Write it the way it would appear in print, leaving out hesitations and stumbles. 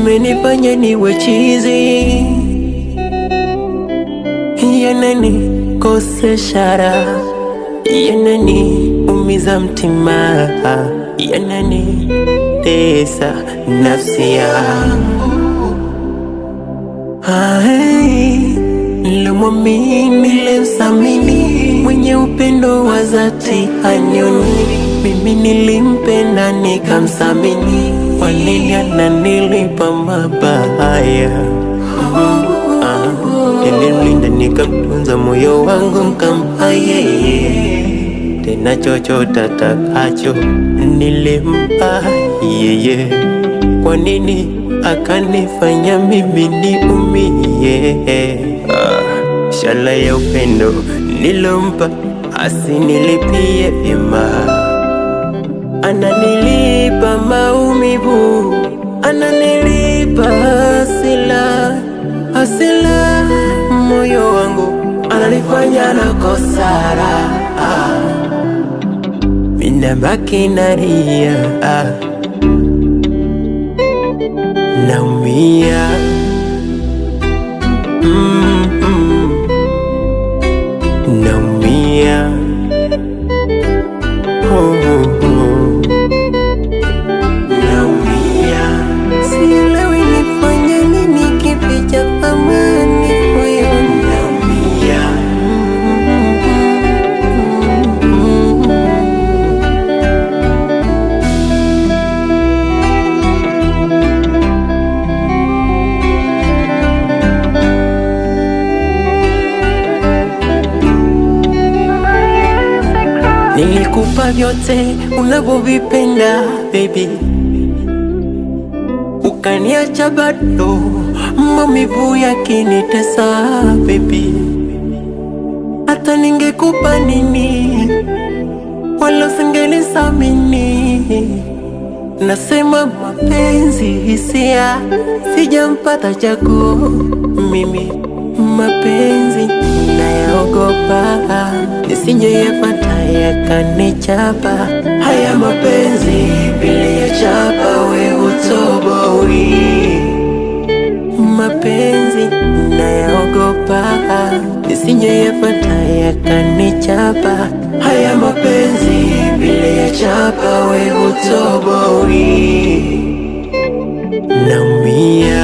yamenifanya niwe chizi, yananikosesha raha, yananiumiza mtima, yananitesa nafsi yangu. Nilimwamini, nilimthamini, mwenye upendo wa dhati hanioni. Mimi nilimpenda nikamthamini, kwa nini ananilipa mabaya? Nilimlinda nikamtunza, moyo wangu nikampa yeye, tena chochote atakacho nilimpa yeye. Kwa nini akanifanya mimi niumie? Shala ya upendo nilompa asinilipie vyema, ananilipa maumivu, ananilipa hasila, moyo wangu ananifanya nakosa raha, minabaki nalia, naumia, naumia, naumia. Sielewi nifanye nini, kipi cha thamani moyoni, naumia. Nilikupa vyote unavyovipenda baby, ukaniacha bado maumivu yakinitesa baby. Hata ningekupa nini wala usingenithamini. Nasema mapenzi hisia, sijampata chaguo mimi. Mapenzi nayaogopa, nisijeyapata yakanichapa. Haya mapenzi vile ya chapa, we hutoboi. Mapenzi nayaogopa, nisijeyapata yakanichapa. Haya mapenzi vile ya chapa, we hutoboi. Naumia.